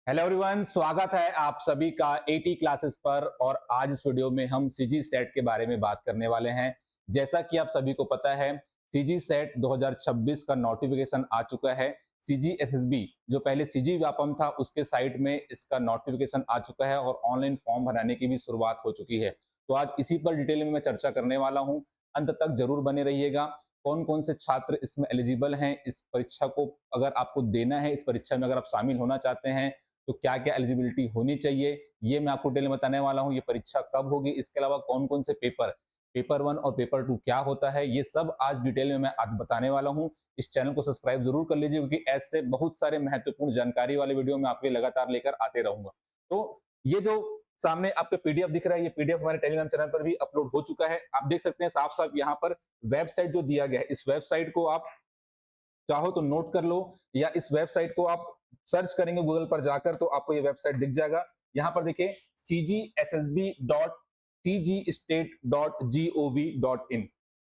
Hello everyone, स्वागत है आप सभी का एटी क्लासेस पर। और आज इस वीडियो में हम सीजी सेट के बारे में बात करने वाले हैं। जैसा कि आप सभी को पता है, सीजी सेट 2026 का नोटिफिकेशन आ चुका है। सीजी एसएसबी जो पहले सीजी व्यापम था उसके साइट में इसका नोटिफिकेशन आ चुका है और ऑनलाइन फॉर्म भराने की भी शुरुआत हो चुकी है। तो आज इसी पर डिटेल में मैं चर्चा करने वाला हूं। अंत तक जरूर बने रहिएगा। कौन कौन से छात्र इसमें एलिजिबल हैं, इस परीक्षा को अगर आपको देना है, इस परीक्षा में अगर आप शामिल होना चाहते हैं तो क्या क्या एलिजिबिलिटी होनी चाहिए, ये मैं आपको डिटेल में बताने वाला हूँ। ये परीक्षा कब होगी, इसके अलावा कौन कौन से पेपर वन और पेपर टू क्या होता है, ये सब आज डिटेल में मैं आज बताने वाला हूँ। इस चैनल को सब्सक्राइब जरूर कर लीजिए क्योंकि ऐसे बहुत सारे महत्वपूर्ण जानकारी वाले वीडियो मैं आपके लगातार लेकर आते रहूंगा। तो ये जो सामने आपके पीडीएफ दिख रहा है, ये पीडीएफ हमारे टेलीग्राम चैनल पर भी अपलोड हो चुका है। आप देख सकते हैं साफ साफ यहाँ पर वेबसाइट जो दिया गया है, इस वेबसाइट को आप चाहो तो नोट कर लो, या इस वेबसाइट को आप सर्च करेंगे गूगल पर जाकर तो आपको ये वेबसाइट दिख जाएगा। यहाँ पर देखिए cgssb.cgstate.gov.in,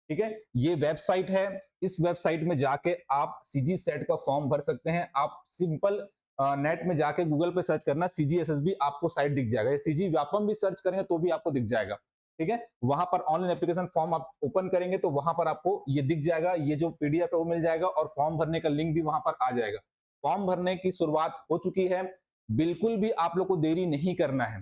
ठीक है, ये वेबसाइट है। इस वेबसाइट में जाके आप सीजी सेट का फॉर्म भर सकते हैं। आप सिंपल नेट में जाके गूगल पे सर्च करना सीजीएसएसबी, आपको साइट दिख जाएगा। सीजी व्यापम भी सर्च करेंगे तो भी आपको दिख जाएगा, ठीक है। वहां पर ऑनलाइन एप्लीकेशन फॉर्म आप ओपन करेंगे तो वहां पर आपको ये दिख जाएगा, ये जो पीडीएफ है वो मिल जाएगा और फॉर्म भरने का लिंक भी वहां पर आ जाएगा। फॉर्म भरने की शुरुआत हो चुकी है। बिल्कुल भी आप लोग को देरी नहीं करना है,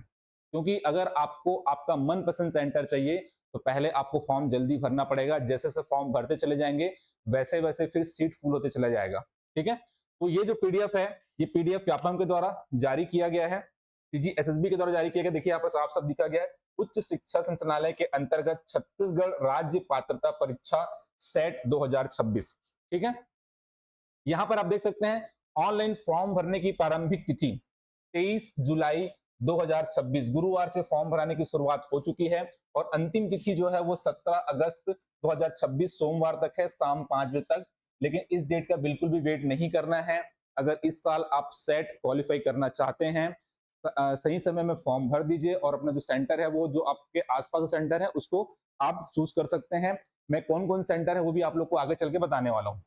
क्योंकि अगर आपको आपका मनपसंद सेंटर चाहिए तो पहले आपको फॉर्म जल्दी भरना पड़ेगा। जैसे जैसे फॉर्म भरते चले जाएंगे वैसे वैसे फिर सीट फुल होते चला जाएगा, ठीक है। तो ये जो पीडीएफ है, ये पीडीएफ व्यापम के द्वारा जारी किया गया है, सीजी एसएसबी के द्वारा जारी किया गया। देखिए यहाँ पर साफ साफ दिखा गया है, उच्च शिक्षा संचालनालय के अंतर्गत छत्तीसगढ़ राज्य पात्रता परीक्षा सेट 2026, ठीक है। यहां पर आप देख सकते हैं ऑनलाइन फॉर्म भरने की प्रारंभिक तिथि 23 जुलाई 2026 गुरुवार से फॉर्म भराने की शुरुआत हो चुकी है और अंतिम तिथि जो है वो 17 अगस्त 2026 सोमवार तक है, शाम 5 बजे तक। लेकिन इस डेट का बिल्कुल भी वेट नहीं करना है। अगर इस साल आप सेट क्वालिफाई करना चाहते हैं, सही समय में फॉर्म भर दीजिए और अपना जो सेंटर है वो जो आपके आसपास सेंटर है उसको आप चूज कर सकते हैं। मैं कौन कौन सेंटर है वो भी आप लोग को आगे चल के बताने वाला हूँ।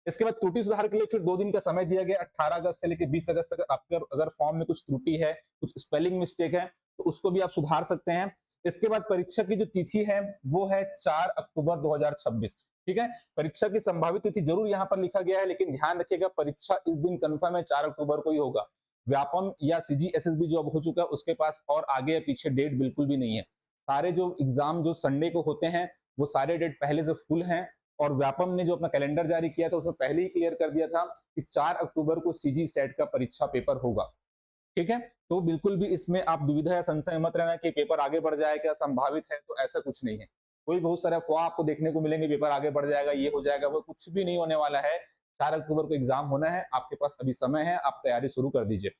इसके बाद त्रुटि सुधार के लिए फिर 2 दिन का समय दिया गया, 18 अगस्त से लेकर 20 अगस्त तक। आपके अगर फॉर्म में कुछ त्रुटि है, कुछ स्पेलिंग मिस्टेक है तो उसको भी आप सुधार सकते हैं। इसके बाद परीक्षा की जो तिथि है वो है 4 अक्टूबर 2026, ठीक है। परीक्षा की संभावित तिथि जरूर यहाँ पर लिखा गया है, लेकिन ध्यान रखिएगा परीक्षा इस दिन कंफर्म है, 4 अक्टूबर को ही होगा। व्यापम या सीजी एसएसबी जो अब हो चुका है उसके पास और आगे या पीछे डेट बिल्कुल भी नहीं है। सारे जो एग्जाम जो संडे को होते हैं वो सारे डेट पहले से फुल हैं। और व्यापम ने जो अपना कैलेंडर जारी किया था उसमें पहले ही क्लियर कर दिया था कि 4 अक्टूबर को सीजी सेट का परीक्षा पेपर होगा, ठीक है। तो बिल्कुल भी इसमें आप दुविधा या संशय मत रहना कि पेपर आगे बढ़ जाए क्या संभावित है, तो ऐसा कुछ नहीं है। कोई बहुत सारे अफवाह आपको देखने को मिलेंगे, पेपर आगे बढ़ जाएगा, ये हो जाएगा, वो कुछ भी नहीं होने वाला है। 4 अक्टूबर को एग्जाम होना है, आपके पास अभी समय है, आप तैयारी शुरू कर दीजिए।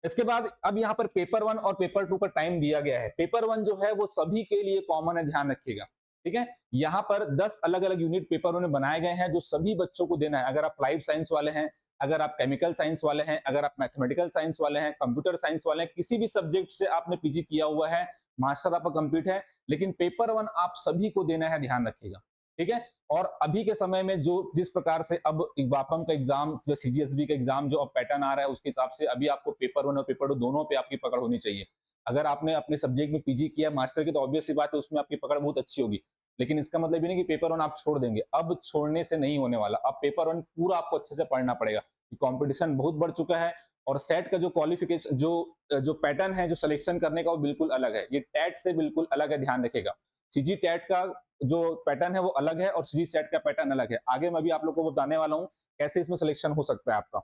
इसके बाद अब यहाँ पर पेपर वन और पेपर टू का टाइम दिया गया है। पेपर वन जो है वो सभी के लिए कॉमन है, ध्यान रखिएगा, ठीक है। यहाँ पर 10 अलग अलग यूनिट पेपर उन्हें बनाए गए हैं जो सभी बच्चों को देना है। अगर आप लाइफ साइंस वाले हैं, अगर आप केमिकल साइंस वाले हैं, अगर आप मैथमेटिकल साइंस वाले हैं, कंप्यूटर साइंस वाले हैं, किसी भी सब्जेक्ट से आपने पीजी किया हुआ है, मास्टर आपका कंप्लीट है, लेकिन पेपर वन आप सभी को देना है, ध्यान रखिएगा, ठीक है। और अभी के समय में जो जिस प्रकार से अब वापम का एग्जाम, जो सीजीएसबी का एग्जाम जो अब पैटर्न आ रहा है उसके हिसाब से अभी आपको पेपर वन और पेपर टू दोनों पे आपकी पकड़ होनी चाहिए। अगर आपने अपने सब्जेक्ट में पीजी किया मास्टर की तो ऑब्वियस सी बात है उसमें आपकी पकड़ बहुत अच्छी होगी। लेकिन इसका मतलब ये नहीं कि पेपर वन आप छोड़ देंगे, अब छोड़ने से नहीं होने वाला। अब पेपर वन पूरा आपको अच्छे से पढ़ना पड़ेगा, कंपटीशन बहुत बढ़ चुका है। और सेट का जो क्वालिफिकेशन जो जो पैटर्न है जो सिलेक्शन करने का वो बिल्कुल अलग है, ये टेट से बिल्कुल अलग है, ध्यान रखिएगा। सीजी टेट का जो पैटर्न है वो अलग है और सीजी सेट का पैटर्न अलग है। आगे मैं भी आप लोग को बताने वाला हूँ कैसे इसमें सिलेक्शन हो सकता है आपका।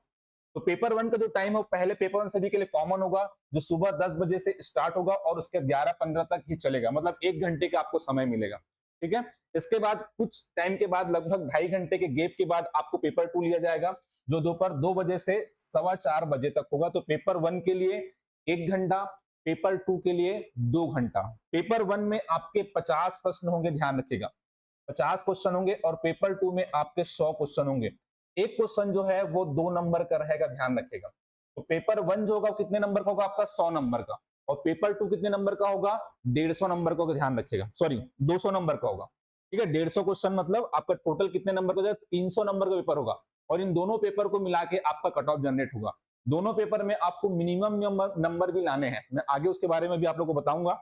तो पेपर वन का जो टाइम है वो पहले पेपर वन सभी के लिए कॉमन होगा, जो सुबह 10 बजे से स्टार्ट होगा और उसके 11:15 तक ही चलेगा, मतलब 1 घंटे का आपको समय मिलेगा, ठीक है। इसके बाद कुछ टाइम के बाद लगभग 2.5 घंटे के गैप के बाद आपको पेपर टू लिया जाएगा, जो दोपहर 2 बजे से 4:15 बजे तक होगा। तो पेपर वन के लिए 1 घंटा, पेपर टू के लिए 2 घंटा। पेपर वन में आपके 50 प्रश्न होंगे, ध्यान रखिएगा, 50 क्वेश्चन होंगे और पेपर टू में आपके 100 क्वेश्चन होंगे। एक क्वेश्चन जो है वो 2 नंबर का रहेगा, ध्यान रखिएगा। तो पेपर वन जो होगा कितने नंबर का होगा आपका, 100 नंबर का। और पेपर टू कितने नंबर का होगा, 150 नंबर का, ध्यान रखिएगा, सॉरी 200 नंबर का होगा, ठीक है। 150 क्वेश्चन मतलब आपका टोटल कितने नंबर का हो जाएगा, 300 नंबर का पेपर होगा। और इन दोनों पेपर को मिला के आपका कट ऑफ जनरेट होगा। दोनों पेपर में आपको मिनिमम नंबर भी लाने हैं, मैं आगे उसके बारे में भी आप लोग को बताऊंगा।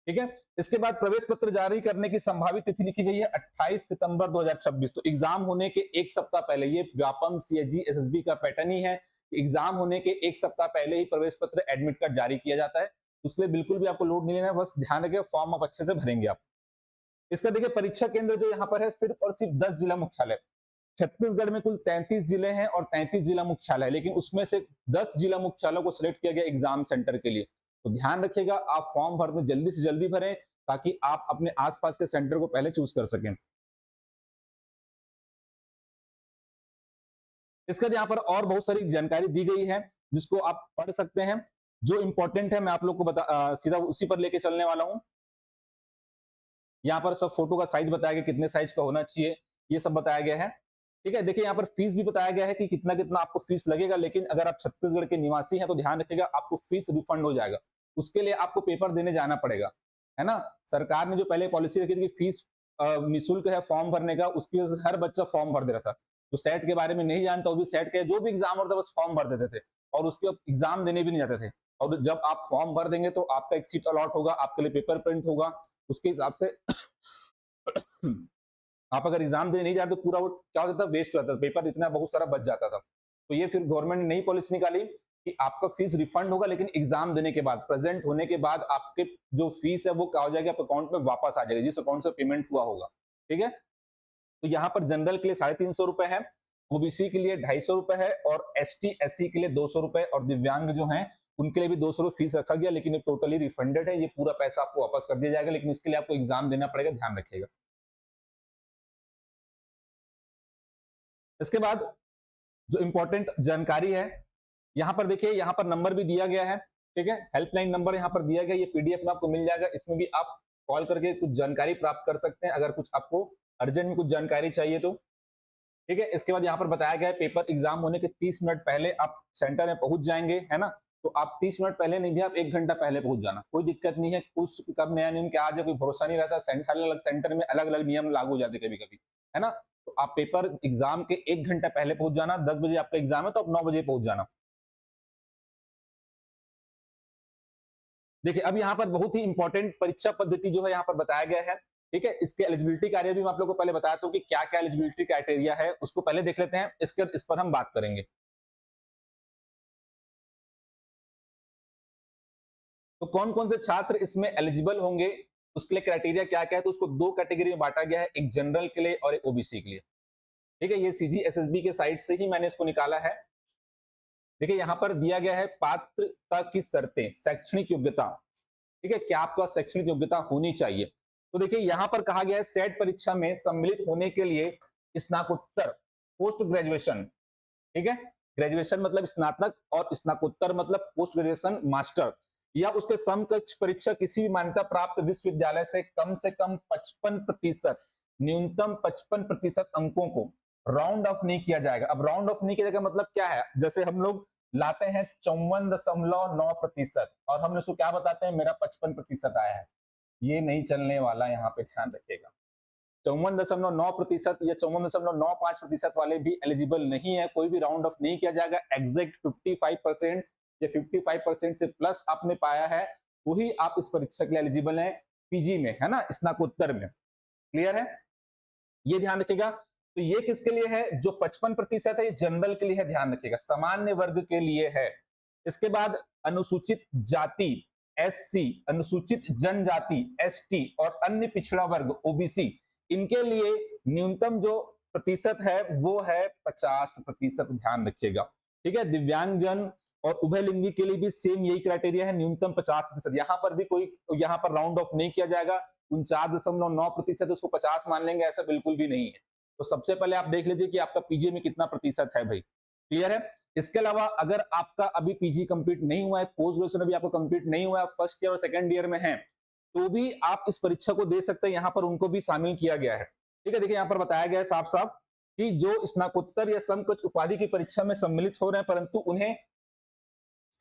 ठीक है, इसके बाद प्रवेश पत्र जारी करने की संभावित तिथि लिखी गई है 28 सितंबर 2026। तो एग्जाम होने के एक सप्ताह पहले, ये व्यापम सीएचजी एसएसबी का पैटर्न ही है, एग्जाम होने के एक सप्ताह पहले ही प्रवेश पत्र एडमिट कार्ड जारी किया जाता है। उसके लिए बिल्कुल भी आपको लोड नहीं लेना है, बस ध्यान रखिए फॉर्म आप अच्छे से भरेंगे आप। इसका देखिए परीक्षा केंद्र जो यहाँ पर है सिर्फ और सिर्फ 10 जिला मुख्यालय। छत्तीसगढ़ में कुल 33 जिले हैं और 33 जिला मुख्यालय, लेकिन उसमें से 10 जिला मुख्यालयों को सिलेक्ट किया गया एग्जाम सेंटर के लिए। तो ध्यान रखिएगा आप फॉर्म भरने जल्दी से जल्दी भरें, ताकि आप अपने आसपास के सेंटर को पहले चूज कर सकें। इसका यहाँ पर और बहुत सारी जानकारी दी गई है जिसको आप पढ़ सकते हैं। जो इंपॉर्टेंट है मैं आप लोग को सीधा उसी पर लेके चलने वाला हूं। यहाँ पर सब फोटो का साइज बताया गया, कितने साइज का होना चाहिए, ये सब बताया गया है। ठीक है, देखिए यहाँ पर फीस भी बताया गया है कि कितना कितना आपको फीस लगेगा, लेकिन अगर आप छत्तीसगढ़ के निवासी हैं तो ध्यान रखिएगा आपको फीस रिफंड हो जाएगा। उसके लिए आपको पेपर देने जाना पड़ेगा, है ना। सरकार ने जो पहले पॉलिसी रखी थी कि फीस निःशुल्क है फॉर्म भरने का, उसकी वजह से हर बच्चा फॉर्म भर दे रहा था। तो सेट के बारे में नहीं जानता, वो भी सेट के जो भी एग्जाम होता बस फॉर्म भर देते थे और उसके एग्जाम देने भी नहीं जाते थे। और जब आप फॉर्म भर देंगे तो आपका एक सीट अलॉट होगा, आपके लिए पेपर प्रिंट होगा, उसके हिसाब से आप अगर एग्जाम देने नहीं जाते तो पूरा वो क्या होता था, वेस्ट हो जाता था, पेपर इतना बहुत सारा बच जाता था। तो ये फिर गवर्नमेंट ने नई पॉलिसी निकाली कि आपका फीस रिफंड होगा, लेकिन एग्जाम देने के बाद, प्रेजेंट होने के बाद आपके जो फीस है वो क्या हो जाएगी, आपके अकाउंट में वापस आ जाएगी, जिस अकाउंट से पेमेंट हुआ होगा। ठीक है, तो यहाँ पर जनरल के लिए 350 है, ओबीसी के लिए 250 है, और एसटी एससी के लिए 200 और दिव्यांग जो हैं उनके लिए भी 200 फीस रखा गया, लेकिन ये टोटली रिफंडेड है, ये पूरा पैसा आपको वापस कर दिया जाएगा, लेकिन इसके लिए आपको एग्जाम देना पड़ेगा, ध्यान रखिएगा। इसके बाद जो इंपॉर्टेंट जानकारी है, यहाँ पर देखिए, यहाँ पर नंबर भी दिया गया है। ठीक है, हेल्पलाइन नंबर यहाँ पर दिया गया, ये पीडीएफ में आपको मिल जाएगा, इसमें भी आप कॉल करके कुछ जानकारी प्राप्त कर सकते हैं अगर कुछ आपको अर्जेंट में कुछ जानकारी चाहिए तो। ठीक है, इसके बाद यहाँ पर बताया गया है पेपर एग्जाम होने के 30 मिनट पहले आप सेंटर में पहुंच जाएंगे, है ना। तो आप 30 मिनट पहले नहीं भी, आप 1 घंटा पहले पहुंच जाना, कोई दिक्कत नहीं है। कुछ कब नया नियम क्या आ जाए कोई भरोसा नहीं रहता, अलग अलग सेंटर में अलग अलग नियम लागू हो जाते कभी कभी, है ना। तो आप पेपर एग्जाम के 1 घंटा पहले पहुंच जाना, 10 बजे आपका एग्जाम है तो आप 9 बजे पहुंच जाना। देखिए अब यहाँ पर बहुत ही इंपॉर्टेंट परीक्षा पद्धति जो है यहाँ पर बताया गया है। ठीक है, इसके एलिजिबिलिटी कार्य भी मैं आप लोगों को पहले बताता हूँ कि क्या क्या एलिजिबिलिटी क्राइटेरिया है, उसको पहले देख लेते हैं, इस पर हम बात करेंगे। तो कौन कौन से छात्र इसमें एलिजिबल होंगे, उसके लिए क्राइटेरिया क्या क्या है, तो उसको दो कैटेगरी में बांटा गया है, एक जनरल के लिए और एक ओबीसी के लिए। ठीक है, ये सीजी एसएसबी के साइट से ही मैंने इसको निकाला है। देखिए यहाँ पर दिया गया है पात्रता की शर्तें, शैक्षणिक योग्यता। ठीक है, क्या आपका शैक्षणिक योग्यता होनी चाहिए। तो देखिए यहाँ पर कहा गया है सेट परीक्षा में सम्मिलित होने के लिए स्नातकोत्तर, पोस्ट ग्रेजुएशन, ठीक है, ग्रेजुएशन मतलब स्नातक और स्नातकोत्तर मतलब पोस्ट ग्रेजुएशन मास्टर, या उसके समकक्ष परीक्षा किसी भी मान्यता प्राप्त विश्वविद्यालय से कम 55%, न्यूनतम 55% अंकों को राउंड ऑफ नहीं किया जाएगा। अब राउंड ऑफ नहीं किया जाएगा मतलब क्या है, जैसे हम लोग लाते हैं 54.9% और हम उसको क्या बताते हैं, मेरा 55% आया है, ये नहीं चलने वाला, यहाँ पे ध्यान रखिएगा। 54.9% या 54.95% वाले भी एलिजिबल नहीं है, कोई भी राउंड ऑफ नहीं किया जाएगा। एग्जैक्ट 55% या 55% से प्लस आपने पाया है, वही आप इस परीक्षा के लिए एलिजिबल है, पीजी में, है ना, स्नातकोत्तर में। क्लियर है, ये ध्यान रखिएगा। तो ये किसके लिए है, जो 55% है ये जनरल के लिए है, ध्यान रखिएगा, सामान्य वर्ग के लिए है। इसके बाद अनुसूचित जाति एससी, अनुसूचित जनजाति एसटी और अन्य पिछड़ा वर्ग ओबीसी, इनके लिए न्यूनतम जो प्रतिशत है वो है 50%, ध्यान रखिएगा। ठीक है, दिव्यांगजन और उभयलिंगी के लिए भी सेम यही क्राइटेरिया है, न्यूनतम 50%। यहाँ पर भी कोई, यहाँ पर राउंड ऑफ नहीं किया जाएगा, 49.9% उसको 50 मान लेंगे, ऐसा बिल्कुल भी नहीं है। तो सबसे पहले आप देख लीजिए कि आपका पीजी में कितना प्रतिशत है भाई। क्लियर है, इसके अलावा अगर आपका अभी पीजी कंप्लीट नहीं हुआ है, पोस्ट ग्रेजुएशन अभी आपको कंप्लीट नहीं हुआ है, फर्स्ट ईयर और सेकंड ईयर में है, तो भी आप इस परीक्षा को दे सकते हैं, यहाँ पर उनको भी शामिल किया गया है। ठीक है, देखिए यहाँ पर बताया गया है साफ साफ कि जो स्नातकोत्तर या समकक्ष उपाधि की परीक्षा में सम्मिलित हो रहे हैं, परंतु उन्हें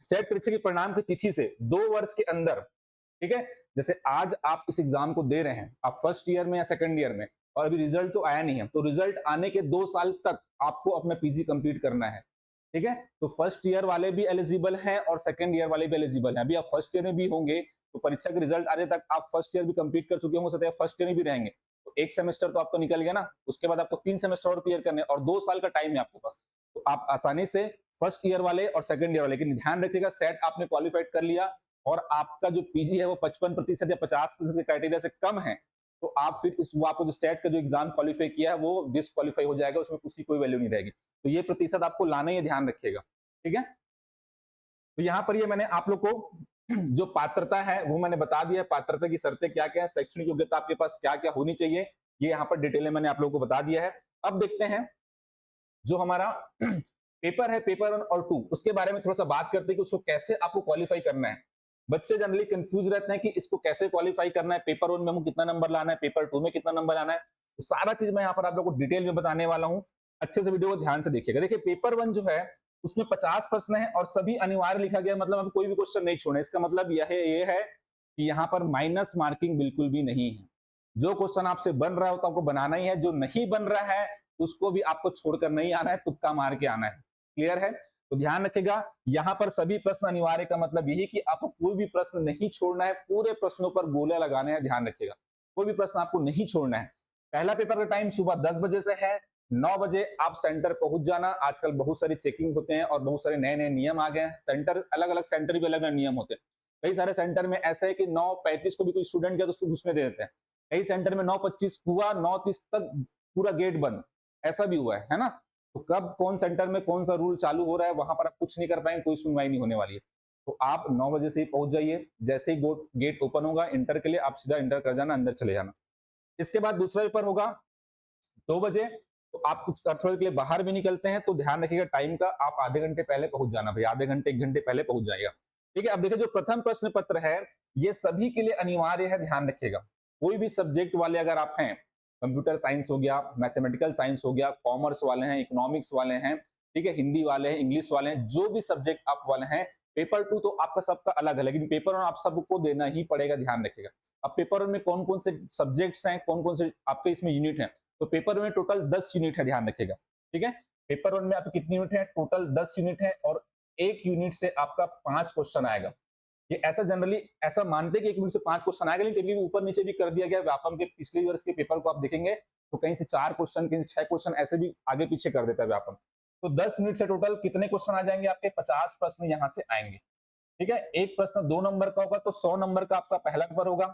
सेट परीक्षा के परिणाम की तिथि से 2 वर्ष के अंदर, ठीक है, जैसे आज आप इस एग्जाम को दे रहे हैं, आप फर्स्ट ईयर में या सेकंड ईयर में, और अभी रिजल्ट तो आया नहीं है, तो रिजल्ट आने के 2 साल तक आपको अपना पीजी कंप्लीट करना है। ठीक है। तो फर्स्ट ईयर वाले भी एलिजिबल हैं और सेकंड ईयर वाले भी एलिजिबल हैं। अभी आप फर्स्ट ईयर में भी होंगे तो परीक्षा के रिजल्ट आने तक आप फर्स्ट ईयर भी कंप्लीट कर चुके होंगे, फर्स्ट ईयर में भी रहेंगे, तो एक सेमेस्टर तो आपका निकल गया ना। उसके बाद आपको 3 सेमेस्टर और क्लियर करने और 2 साल का टाइम है आपके पास, तो आप आसानी से फर्स्ट ईयर वाले और सेकंड ईयर वाले, लेकिन ध्यान रखिएगा सेट आपने क्वालिफाइड कर लिया और आपका जो पीजी है वो 55% या 50% के क्राइटेरिया से कम है, तो आप फिर इस वो आपको जो सेट का जो एग्जाम क्वालिफाई किया है वो डिसक्वालीफाई हो जाएगा, उसमें उसकी कोई वैल्यू नहीं रहेगी। तो ये प्रतिशत आपको लाना ही ध्यान रखिएगा, ठीक है। तो यहाँ पर ये मैंने आप लोग को जो पात्रता है वो मैंने बता दिया है, पात्रता की शर्तें क्या क्या है, शैक्षणिक योग्यता आपके पास क्या क्या होनी चाहिए, ये यहाँ पर डिटेल में मैंने आप लोगों को बता दिया है। अब देखते हैं जो हमारा पेपर है, पेपर 1 और 2, उसके बारे में थोड़ा सा बात करते हैं कि उसको कैसे आपको क्वालिफाई करना है। बच्चे जनरली कंफ्यूज रहते हैं कि इसको कैसे क्वालिफाई करना है, पेपर 1 में हमको कितना नंबर लाना है, पेपर 2 में कितना नंबर लाना है, तो सारा चीज मैं यहाँ पर आप लोगों को डिटेल में बताने वाला हूँ। अच्छे से वीडियो को ध्यान से देखिएगा। देखिए पेपर 1 जो है उसमें 50 प्रश्न है और सभी अनिवार्य लिखा गया, मतलब अब कोई भी क्वेश्चन नहीं छोड़े। इसका मतलब ये है कि यहाँ पर माइनस मार्किंग बिल्कुल भी नहीं है। जो क्वेश्चन आपसे बन रहा है तो आपको बनाना ही है, जो नहीं बन रहा है उसको भी आपको छोड़कर नहीं आना है, तुक्का मार के आना है। क्लियर है? तो ध्यान रखिएगा, यहाँ पर सभी प्रश्न अनिवार्य का मतलब यही कि आपको कोई भी प्रश्न नहीं छोड़ना है, पूरे प्रश्नों पर गोले लगाने हैं। ध्यान रखिएगा, कोई भी प्रश्न आपको नहीं छोड़ना है। पहला पेपर का टाइम सुबह 10 बजे से है, 9 बजे आप सेंटर पहुंच जाना। आजकल बहुत सारी चेकिंग होते हैं और बहुत सारे नए नए नियम आ गए हैं। सेंटर अलग अलग सेंटर भी अलग अलग नियम होते हैं। कई सारे सेंटर में ऐसे है कि 9:35 को भी कोई स्टूडेंट गया तो उसको घुसने दे देते हैं। कई सेंटर में 9:25 हुआ, 9:30 तक पूरा गेट बंद, ऐसा भी हुआ है ना। तो कब कौन सेंटर में कौन सा रूल चालू हो रहा है वहां पर आप कुछ नहीं कर पाएंगे, कोई सुनवाई नहीं होने वाली है। तो आप 9 बजे से ही पहुंच जाइए, जैसे ही गेट ओपन होगा इंटर के लिए आप सीधा इंटर कर जाना, अंदर चले जाना। इसके बाद दूसरा पेपर होगा 2 बजे, तो आप कुछ थोड़ी के लिए बाहर भी निकलते हैं, तो ध्यान रखिएगा टाइम का, आप आधे घंटे पहले पहुंच जाना भाई, आधे घंटे 1 घंटे पहले पहुंच जाइएगा। ठीक है। अब देखिए जो प्रथम प्रश्न पत्र है ये सभी के लिए अनिवार्य है, ध्यान रखिएगा। कोई भी सब्जेक्ट वाले अगर आप हैं, कंप्यूटर साइंस हो गया, मैथमेटिकल साइंस हो गया, कॉमर्स वाले हैं, इकोनॉमिक्स वाले हैं, ठीक है, हिंदी वाले हैं, इंग्लिश वाले हैं, जो भी सब्जेक्ट आप वाले हैं, पेपर 2 तो आपका सबका अलग है, लेकिन पेपर 1 आप सबको देना ही पड़ेगा, ध्यान रखिएगा। अब पेपर 1 में कौन कौन से सब्जेक्ट्स हैं, कौन कौन से आपके इसमें यूनिट है, तो पेपर में टोटल 10 यूनिट है, ध्यान रखिएगा। ठीक है। पेपर 1 में आपके कितनी यूनिट है, टोटल 10 यूनिट है और एक यूनिट से आपका 5 क्वेश्चन आएगा। ये ऐसा जनरली ऐसा मानते हैं कि एक यूनिट से 5 क्वेश्चन आएगा, लेकिन कभी ऊपर नीचे भी कर दिया गया। व्यापम के पिछले वर्ष के पेपर को आप देखेंगे तो कहीं से 4 क्वेश्चन, कहीं से 6 क्वेश्चन ऐसे भी आगे पीछे कर देता है व्यापम। तो 10 यूनिट से टोटल कितने क्वेश्चन आ जाएंगे आपके, 50 प्रश्न यहां से आएंगे। ठीक है। एक प्रश्न 2 नंबर का होगा तो 100 नंबर का आपका पहला पेपर होगा।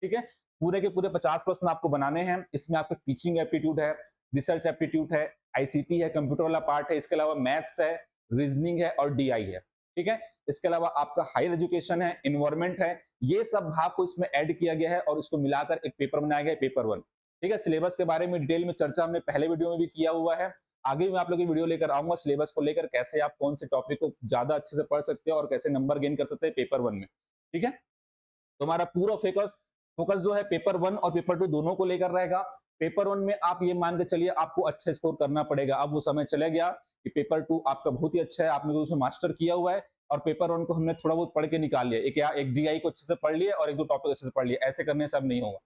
ठीक है। पूरे के पूरे 50 प्रश्न आपको बनाने हैं। इसमें आपका टीचिंग एप्टीट्यूड है, रिसर्च एप्टीट्यूड है, आईसीटी है, कंप्यूटर वाला पार्ट है, इसके अलावा मैथ्स है, रीजनिंग है और डीआई है। ठीक है। इसके अलावा आपका हायर एजुकेशन है, इन्वायरमेंट है, ये सब भाग को इसमें ऐड किया गया है और इसको मिलाकर एक पेपर बनाया गया है, पेपर 1। ठीक है। सिलेबस के बारे में डिटेल में चर्चा हमने पहले वीडियो में भी किया हुआ है। आगे मैं आप लोगों की वीडियो लेकर आऊंगा सिलेबस को लेकर, कैसे आप कौन से टॉपिक को ज्यादा अच्छे से पढ़ सकते हैं और कैसे नंबर गेन कर सकते हैं पेपर 1 में। ठीक है। तो हमारा पूरा फोकस फोकस जो है पेपर 1 और पेपर 2 दोनों को लेकर रहेगा। पेपर 1 में आप ये मान के चलिए आपको अच्छा स्कोर करना पड़ेगा। अब वो समय चला गया कि पेपर 2 आपका बहुत ही अच्छा है, आपने तो उसमें मास्टर किया हुआ है और पेपर 1 को हमने थोड़ा बहुत पढ़ के निकाल लिया, एक डीआई को अच्छे से पढ़ लिया और एक दो टॉपिक अच्छे से पढ़ लिया, ऐसे करने से अब नहीं होगा।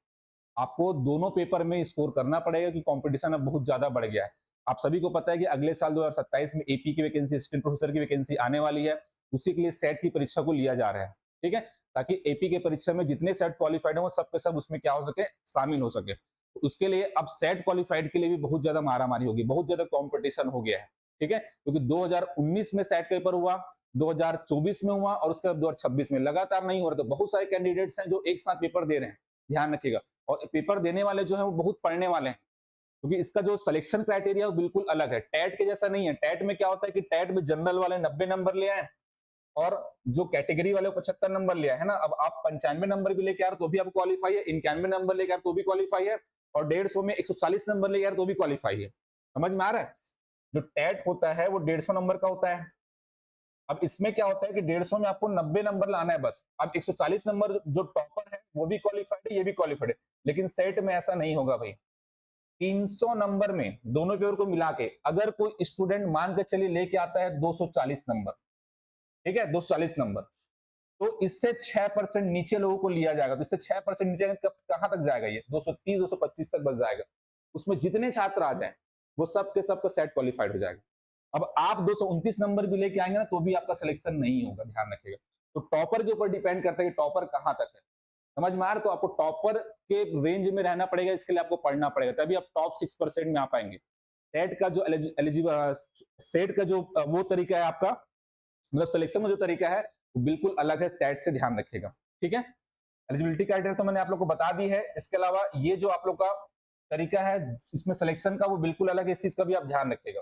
आपको दोनों पेपर में स्कोर करना पड़ेगा कि कंपटीशन अब बहुत ज्यादा बढ़ गया है। आप सभी को पता है कि अगले साल 2027 में एपी की वैकेंसी, असिस्टेंट प्रोफेसर की वैकेंसी आने वाली है। उसी के लिए सेट की परीक्षा को लिया जा रहा है। ठीक है। ताकि एपी के परीक्षा में जितने सेट क्वालिफाइड है वो सब के सब उसमें क्या हो सके, शामिल हो सके। तो उसके लिए अब सेट क्वालिफाइड के लिए भी बहुत ज्यादा मारामारी होगी, बहुत ज्यादा कॉम्पिटिशन हो गया है। ठीक है। क्योंकि 2019 में सेट पेपर हुआ, 2024 में हुआ और उसके बाद 2026 में लगातार नहीं हो रहा। तो बहुत सारे कैंडिडेट्स हैं जो एक साथ पेपर दे रहे हैं, ध्यान रखिएगा। और पेपर देने वाले जो है वो बहुत पढ़ने वाले हैं, क्योंकि इसका जो सिलेक्शन क्राइटेरिया वो बिल्कुल अलग है। टैट के जैसा नहीं है। टैट में क्या होता है कि टैट में जनरल वाले 90 नंबर ले आए और जो कैटेगरी वाले 75 नंबर ले आए है ना। अब आप 95 नंबर भी लेके आ रहे तो भी आप क्वालिफाई है, 91 नंबर लेके आ रहे तो भी क्वालिफाई है और 150 में 140 नंबर लेके आ रहे तो भी क्वालिफाई है। समझ में आ रहा है? जो टैट होता है वो 150 नंबर का होता है। अब इसमें क्या होता है कि 150 में आपको 90 नंबर लाना है बस। अब 140 नंबर जो टॉपर है वो भी क्वालिफाइड है, ये भी क्वालिफाइड है, लेकिन सेट में ऐसा नहीं होगा भाई। 300 नंबर में दोनों पेपर को मिला के अगर कोई स्टूडेंट मान के चलिए लेके आता है 240 नंबर, ठीक है, 240 नंबर, तो इससे 6% नीचे लोगों को लिया जाएगा। तो इससे 6% नीचे कहां तक जाएगा, ये 230 225 तक बच जाएगा। उसमें जितने छात्र आ जाए वो सब के सब का सेट क्वालिफाइड हो जाएगा। अब आप 229 नंबर भी लेके आएंगे ना तो भी आपका सिलेक्शन नहीं होगा, ध्यान रखिएगा। तो टॉपर के ऊपर डिपेंड करता है कि टॉपर कहां तक है, समझ में आ रहा? तो आपको टॉपर के रेंज में रहना पड़ेगा, इसके लिए आपको पढ़ना पड़ेगा, तभी आप टॉप 6% में आ पाएंगे। सेट का जो एलिजिबल सेट का जो वो तरीका है आपका, मतलब सिलेक्शन का जो तरीका है वो बिल्कुल अलग है टेट से, ध्यान रखिएगा। ठीक है, एलिजिबिलिटी क्राइटेरिया तो मैंने आप लोग को बता दी है। इसके अलावा ये जो आप लोग का तरीका है इसमें सिलेक्शन का, वो बिल्कुल अलग है, इस चीज का भी आप ध्यान रखिएगा।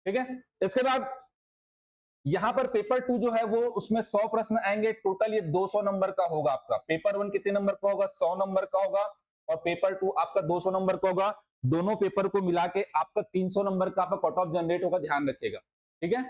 ठीक है, इसके बाद यहां पर पेपर 2 जो है वो उसमें 100 प्रश्न आएंगे टोटल, ये 200 नंबर का होगा आपका। पेपर 1 कितने नंबर का होगा? 100 नंबर का होगा, और पेपर 2 आपका 200 नंबर का होगा। दोनों पेपर को मिला के आपका 300 नंबर का आपका कट ऑफ जनरेट होगा, ध्यान रखिएगा। ठीक है,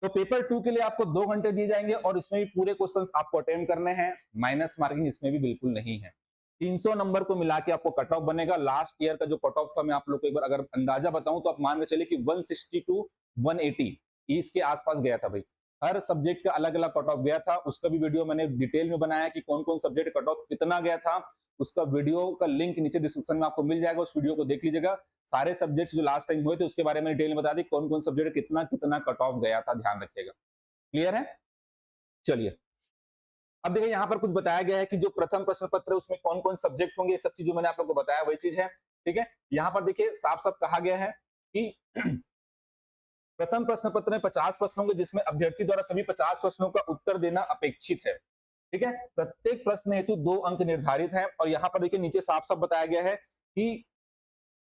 तो पेपर 2 के लिए आपको 2 घंटे दिए जाएंगे और इसमें भी पूरे क्वेश्चंस आपको अटेम्प्ट करने हैं, माइनस मार्किंग इसमें भी बिल्कुल नहीं है। 300 नंबर को मिला के आपको कट ऑफ बनेगा। लास्ट ईयर का जो कट ऑफ था मैं आप लोग को एक बार अगर अंदाजा बताऊं तो आप मान के चलिए कि 160 टू 180 इसके आसपास गया था भाई। हर सब्जेक्ट का अलग अलग कट ऑफ गया था, उसका भी वीडियो मैंने डिटेल में बनाया कि कौन कौन सब्जेक्ट कट ऑफ कितना गया था। उसका वीडियो का लिंक नीचे डिस्क्रिप्शन में आपको मिल जाएगा, उस वीडियो को देख लीजिएगा। सारे सब्जेक्ट्स जो लास्ट टाइम हुए थे उसके बारे में डिटेल में बता दी, कौन कौन सब्जेक्ट कितना कितना कट ऑफ गया था, ध्यान रखिएगा। क्लियर है? चलिए, अब देखिए यहाँ पर कुछ बताया गया है कि जो प्रथम प्रश्न पत्र है उसमें कौन कौन सब्जेक्ट होंगे, ये सब चीज जो मैंने आप लोग को बताया वही चीज है। ठीक है, यहाँ पर देखिए साफ साफ कहा गया है कि प्रथम प्रश्न पत्र में 50 प्रश्न होंगे, जिसमें अभ्यर्थी द्वारा सभी 50 प्रश्नों का उत्तर देना अपेक्षित है। ठीक है, प्रत्येक प्रश्न हेतु 2 अंक निर्धारित है, और यहाँ पर देखिए नीचे साफ साफ बताया गया है कि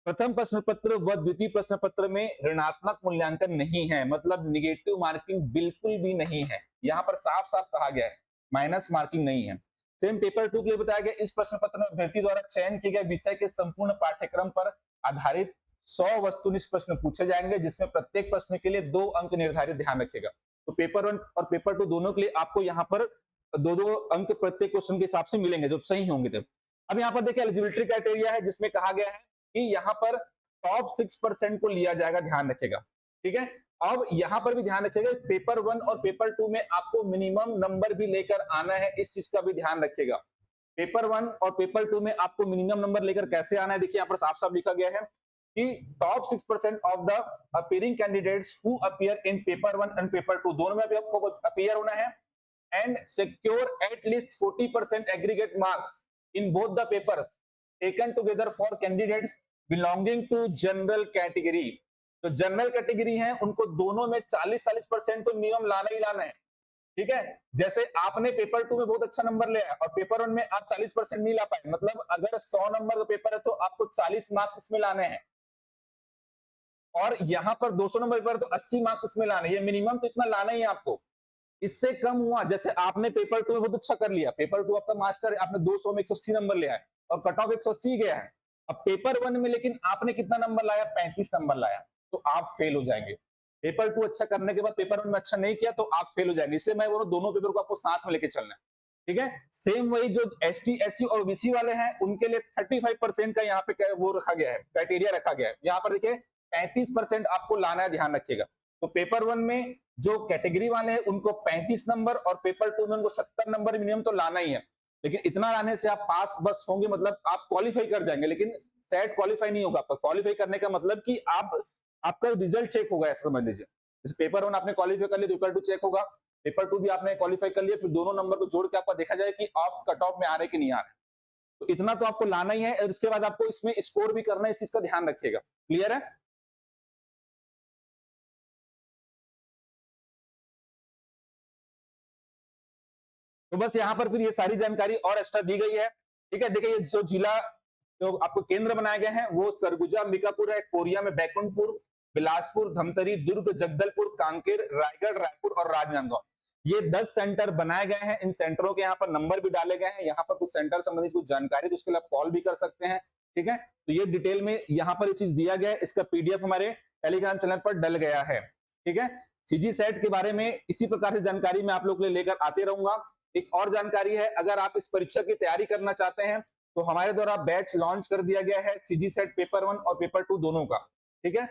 प्रथम प्रश्न पत्र व द्वितीय प्रश्न पत्र में ऋणात्मक मूल्यांकन नहीं है, मतलब निगेटिव मार्किंग बिल्कुल भी नहीं है। यहाँ पर साफ साफ कहा गया है माइनस मार्किंग नहीं है। सेम पेपर 2 के लिए बताया गया, इस प्रश्न पत्र में अभ्यर्थी द्वारा चयन किए गए विषय के संपूर्ण पाठ्यक्रम पर आधारित 100 वस्तुनिष्ठ प्रश्न पूछे जाएंगे, जिसमें प्रत्येक प्रश्न के लिए 2 अंक निर्धारित, ध्यान रखिएगा। तो पेपर 1 और पेपर 2 दोनों के लिए आपको यहाँ पर 2-2 अंक प्रत्येक क्वेश्चन के हिसाब से मिलेंगे, जब सही होंगे तब। अब यहाँ पर देखिए एलिजिबिलिटी क्राइटेरिया है, जिसमें कहा गया है कि यहाँ पर टॉप 6% को लिया जाएगा, ध्यान रखिएगा। ठीक है, अब यहां पर भी ध्यान रखिएगा, पेपर 1 और पेपर 2 में आपको मिनिमम नंबर भी लेकर आना है, इस चीज का भी ध्यान रखिएगा। पेपर 1 और पेपर 2 में आपको मिनिमम नंबर लेकर कैसे आना है, देखिए यहाँ पर साफ साफ लिखा गया है कि top 6% of the appearing candidates who appear in paper 1 and paper 2, दोनों में भी आपको अपीयर होना है, and secure at least 40% aggregate marks in both the papers taken together for candidates belonging to general category. तो जनरल कैटेगरी है उनको दोनों में 40-40% तो मिनिमम लाना ही लाना है। ठीक है, जैसे आपने पेपर 2 में बहुत अच्छा नंबर लिया और पेपर 1 में आप 40% नहीं ला पाए, मतलब अगर 100 नंबर का पेपर है तो आपको 40 मार्क्स इसमें लाने हैं, और यहां पर 200 नंबर पेपर तो 80 मार्क्स इसमें लाने, ये मिनिमम तो इतना लाना ही है आपको। इससे कम हुआ, जैसे आपने पेपर 2 में बहुत अच्छा कर लिया, पेपर 2 आपका मास्टर है, आपने 200 में 180 नंबर लिया है और कट ऑफ 180 गया है। अब पेपर 1 में लेकिन आपने कितना नंबर लाया? 35 नंबर लाया, तो आप फेल हो जाएंगे। पेपर 2 अच्छा करने के बाद पेपर 1 में अच्छा नहीं किया तो आप फेल हो जाएंगे, इसलिए मैं बोलूं दोनों पेपर को आपको साथ में लेके चलना है। ठीक है, सेम वही जो एसटी एससी और ओबीसी वाले हैं उनके लिए 35% का यहाँ पे वो रखा गया है, क्राइटेरिया रखा गया है। यहाँ पर देखिए 35% आपको लाना है, ध्यान रखिएगा। तो पेपर 1 में जो कैटेगरी वाले हैं उनको 35 नंबर और पेपर 2 में उनको 70 नंबर मिनिमम तो लाना ही है, लेकिन इतना लाने से आप पास बस होंगे, मतलब आप क्वालिफाई कर जाएंगे, लेकिन सेट क्वालिफाई नहीं होगा। आपका क्वालिफाई करने का मतलब कि आप आपका रिजल्ट चेक होगा, ऐसा समझ लीजिए। जैसे पेपर 1 आपने क्वालिफाई कर लिया तो पेपर 2 चेक होगा, पेपर 2 भी आपने क्वालिफाई कर लिया, फिर दोनों नंबर को जोड़ के आपका देखा जाए कि आप कट ऑफ में आ रहे कि नहीं आ रहे। तो इतना तो आपको लाना ही है, और इसके बाद आपको इसमें स्कोर भी करना है, इस चीज का ध्यान रखिएगा। क्लियर है? तो बस यहाँ पर फिर ये सारी जानकारी और एक्स्ट्रा दी गई है। ठीक है, देखिए ये जो जिला जो आपको केंद्र बनाए गए हैं वो सरगुजा, अंबिकापुर है, कोरिया में बैकुंठपुर, बिलासपुर, धमतरी, दुर्ग, जगदलपुर, कांकेर, रायगढ़, रायपुर और राजनांदगांव, ये 10 सेंटर बनाए गए हैं। इन सेंटरों के यहाँ पर नंबर भी डाले गए हैं। यहाँ पर कुछ सेंटर संबंधित कुछ जानकारी तो उसके लिए आप कॉल भी कर सकते हैं। ठीक है, तो ये डिटेल में यहाँ पर ये चीज दिया गया है, इसका पीडीएफ हमारे टेलीग्राम चैनल पर डल गया है। ठीक है, सीजी सेट के बारे में इसी प्रकार से जानकारी मैं आप लोग के लिए लेकर आते रहूंगा। एक और जानकारी है, अगर आप इस परीक्षा की तैयारी करना चाहते हैं तो हमारे द्वारा बैच लॉन्च कर दिया गया है, सीजी सेट पेपर 1 और पेपर 2 दोनों का। ठीक है,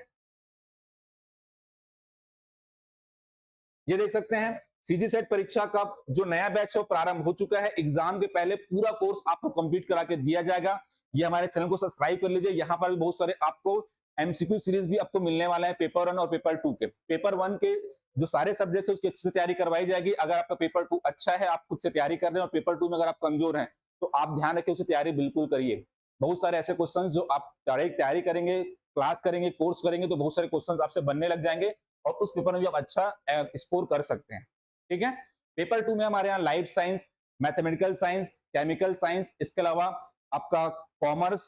ये देख सकते हैं सीजी सेट परीक्षा का जो नया बैच है वो प्रारंभ हो चुका है। एग्जाम के पहले पूरा कोर्स आपको कंप्लीट करा के दिया जाएगा। ये हमारे चैनल को सब्सक्राइब कर लीजिए। यहाँ पर भी बहुत सारे आपको एमसीक्यू सीरीज भी आपको मिलने वाला है पेपर 1 और पेपर 2 के। पेपर 1 के जो सारे सब्जेक्ट्स है उसकी अच्छे से तैयारी करवाई जाएगी। अगर आपका पेपर 2 अच्छा है, आप खुद से तैयारी कर रहे हैं और पेपर 2 में अगर आप कमजोर हैं, तो आप ध्यान रखिए, उसे तैयारी बिल्कुल करिए। बहुत सारे ऐसे क्वेश्चंस जो आप तैयारी करेंगे, क्लास करेंगे, कोर्स करेंगे, तो बहुत सारे क्वेश्चंस आपसे बनने लग जाएंगे और उस पेपर में भी आप अच्छा स्कोर कर सकते हैं। ठीक है। पेपर 2 में हमारे यहाँ life science, mathematical science, chemical science, इसके अलावा आपका कॉमर्स,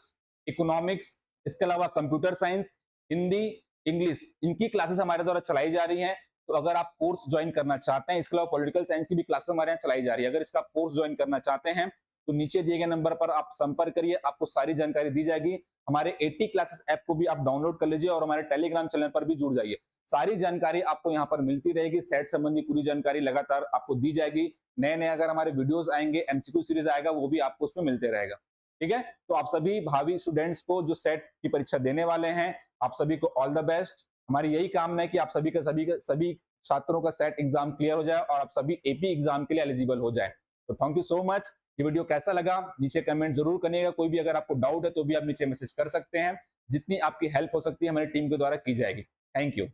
इकोनॉमिक्स, इसके अलावा कंप्यूटर साइंस, हिंदी, इंग्लिश, इनकी क्लासेस हमारे द्वारा चलाई जा रही हैं। तो अगर आप कोर्स ज्वाइन करना चाहते हैं, इसके अलावा पॉलिटिकल साइंस की भी क्लासेस हमारे यहाँ चलाई जा रही है। अगर इसका कोर्स ज्वाइन करना चाहते हैं तो नीचे दिए गए नंबर पर आप संपर्क करिए, आपको सारी जानकारी दी जाएगी। हमारे 80 क्लासेस ऐप को भी आप डाउनलोड कर लीजिए और हमारे टेलीग्राम चैनल पर भी जुड़ जाइए। सारी जानकारी आपको यहाँ पर मिलती रहेगी, सेट संबंधी पूरी जानकारी लगातार आपको दी जाएगी। नए नए अगर हमारे वीडियोस आएंगे, एमसीक्यू सीरीज आएगा, वो भी आपको उसमें मिलते रहेगा। ठीक है। तो आप सभी भावी स्टूडेंट्स को जो सेट की परीक्षा देने वाले हैं, आप सभी को ऑल द बेस्ट। हमारी यही कामना है कि आप सभी छात्रों का सेट एग्जाम क्लियर हो जाए और आप सभी एपी एग्जाम के लिए एलिजिबल हो जाए। तो थैंक यू सो मच। ये वीडियो कैसा लगा नीचे कमेंट जरूर करिएगा। कोई भी अगर आपको डाउट है तो भी आप नीचे मैसेज कर सकते हैं। जितनी आपकी हेल्प हो सकती है हमारी टीम के द्वारा की जाएगी। Thank you.